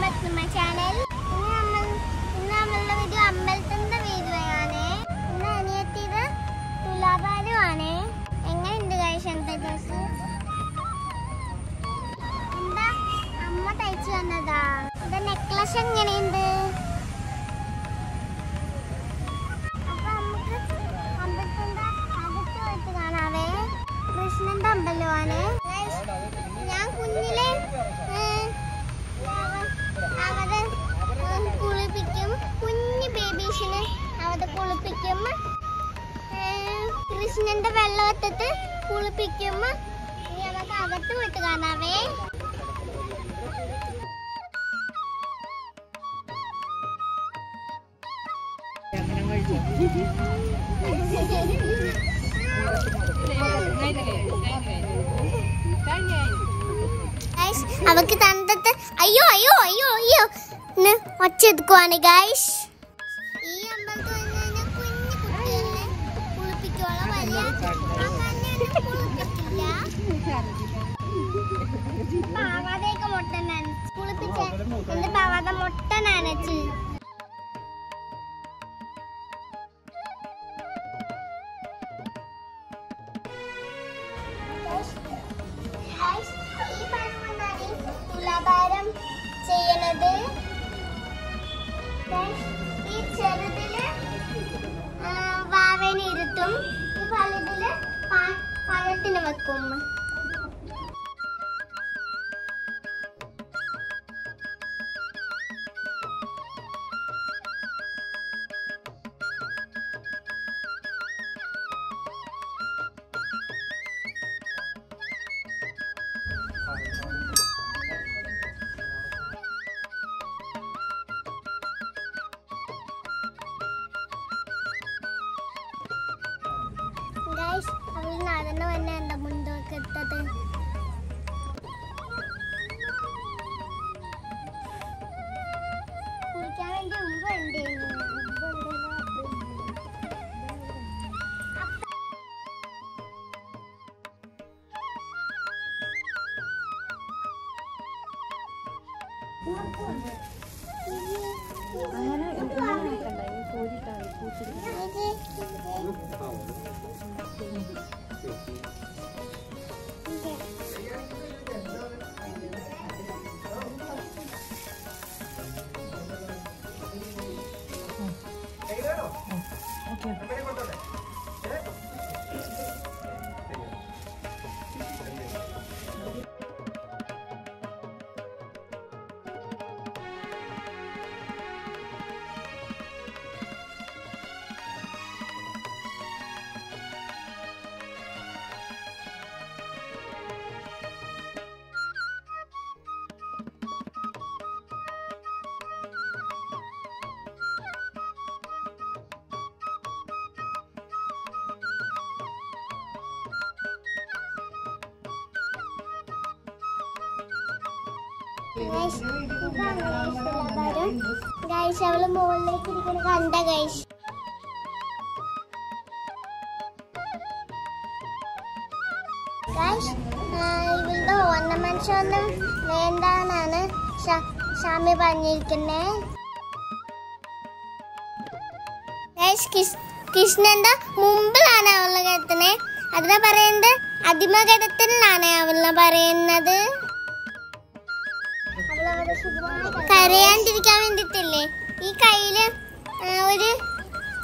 back to my channel. നമ്മളുടെ video അമ്പലത്തിന്റെ video ആണ്. ഇന്ന് അനിയത്തിയുടെ തുലാഭാരമാണ്. എങ്ങനെയുണ്ട് ഗൈസ് എന്താ ഡ്രസ്? എന്താ അമ്മ തയ്ച്ചു തന്നതാ. ഇത് നെക്ലസ് എങ്ങനെയുണ്ട്? അപ്പൊ നമുക്ക് അമ്പലത്തിന്റെ അകത്ത് പോയിട്ട് കാണാവേ. കൃഷ്ണന്റെ അമ്പലമാണ്. ഞാൻ കുഞ്ഞിലെ അവരെ കുളിപ്പിക്കും. കുഞ്ഞു ബേബീസിനെ അവരെ കുളിപ്പിക്കും. കൃഷ്ണന്റെ വെള്ളവത്തത്ത് കുളിപ്പിക്കും. ഇനി നമുക്ക് അകത്ത് പോയിട്ട് കാണാവേ. അവക്ക് തന്നിട്ട് അയ്യോ അയ്യോ അയ്യോ അയ്യോ ഒച്ചെടുക്കുവാണ് ഗൈസ്. ഈ അമ്പലത്തിൽ വന്നു കുഞ്ഞു കുട്ടികളെ കുളിപ്പിക്കുവോളാം. വലിയ കുളിപ്പിക്കില്ല. പാവാതയൊക്കെ മുട്ട നനച്ച് കുളിപ്പിച്ച എന്റെ പാവാത മുട്ട നനച്ച്. തുലാഭാരം ചെയ്യണത് ഈ ചെറുതില് വാവേനെ ഇരുത്തും. ഈ വലുതില് പഴത്തിന് വെക്കും. ഗൈസ് അവൾ നടന്നു തന്നെ എന്താ മുൻപോക്ക് എത്തത്. കുളിക്കാൻ വേണ്ടി മുമ്പ് ഉണ്ടേനു. ഗൈസ് അവള് മുകളിലേക്ക് ഇരിക്കുന്ന കണ്ട ഗൈസ്. ഗൈസ് ഇവളുടെ ഓർണമെന്റ്സ് ഒന്നും വേണ്ടാന്നാണ് സ്വാമി പറഞ്ഞിരിക്കുന്നത്. ഗൈസ് കൃഷ്ണന്റെ മുമ്പിലാണ് അവളെ കിടത്തുന്നത്. അതിനെ പറയുന്നത് അതിമകടത്തിലാണ് അവളെ പറയുന്നത്. കരയാണ്ടിരിക്കാൻ വേണ്ടിട്ടില്ലേ ഈ കയ്യില് ഒരു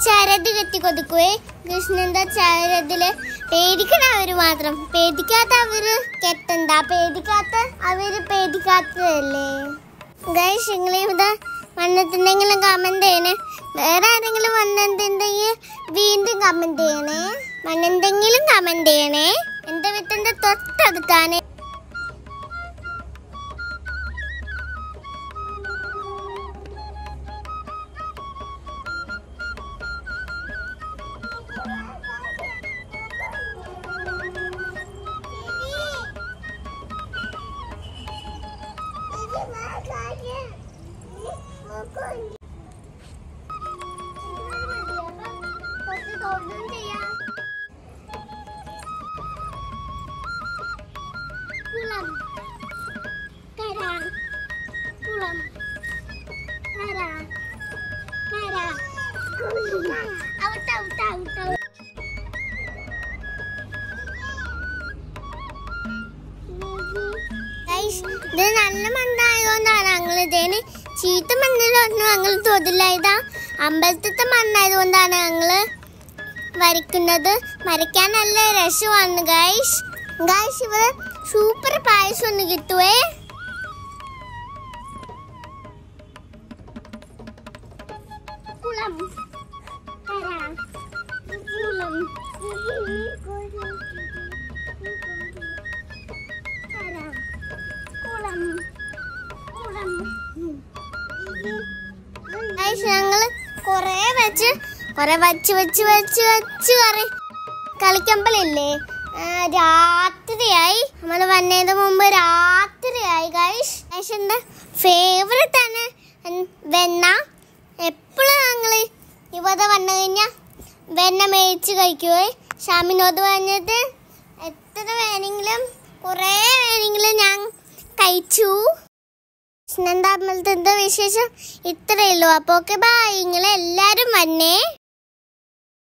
ചരട് കെട്ടി കൊടുക്കുവേ. കൃഷ്ണന്റെ ചരടില് പേടിക്കണ അവര് മാത്രം, പേടിക്കാത്ത അവര് കെട്ടണ്ട. പേടിക്കാത്ത അവര് പേടിക്കാത്തതല്ലേ. ഗൈസ് നിങ്ങളിവിടെ വന്നിട്ടുണ്ടെങ്കിലും കമന്റ് ചെയ്യണേ. വേറെ ആരെങ്കിലും വന്നിട്ടുണ്ടെങ്കിൽ വീണ്ടും കമന്റ് ചെയ്യണേ. വന്നിട്ടുണ്ടെങ്കിലും കമന്റ് ചെയ്യണേ. എന്റെ വീട്ടിന്റെ തൊട്ടടുത്താണ്. pulang. Sekarang pulang. ഇത് നല്ല മണ്ണായതുകൊണ്ടാണ് ഞങ്ങൾ ഇതിന് ചീത്ത മണ്ണിലൊന്നും ഞങ്ങൾ തൊടില്ല. ഇതാ അമ്പലത്തിലത്തെ മണ്ണായതുകൊണ്ടാണ് ഞങ്ങൾ വരയ്ക്കുന്നത്. വരയ്ക്കാൻ നല്ല രസമാണ് ഗൈസ്. ഗൈസ് ഇവിടെ സൂപ്പർ പായസം ഒന്ന് കിട്ടുവേ. ഞങ്ങള് കൊറേ വെച്ച് കളിക്കുമ്പോഴല്ലേ രാത്രിയായി. നമ്മൾ വന്നതിന് മുമ്പ് രാത്രിയായി ഗൈസ്. ഗൈസിന്റെ ഫേവറേറ്റ് ആണ് വെണ്ണ. എപ്പോഴും ഞങ്ങൾ ഇവിടെ വന്നു കഴിഞ്ഞാൽ വെണ്ണ മേടിച്ച് കഴിക്കുവേ. ഷാമിനോട് പറഞ്ഞത് എത്ര വേണമെങ്കിലും കുറേ വേണമെങ്കിലും ഞാൻ കഴിച്ചു. എന്താ വിശേഷം? ഇത്രയേ ഉള്ളൂ. അപ്പോൾ ഓക്കെ ബൈ. നിങ്ങളെല്ലാവരും വന്നേ.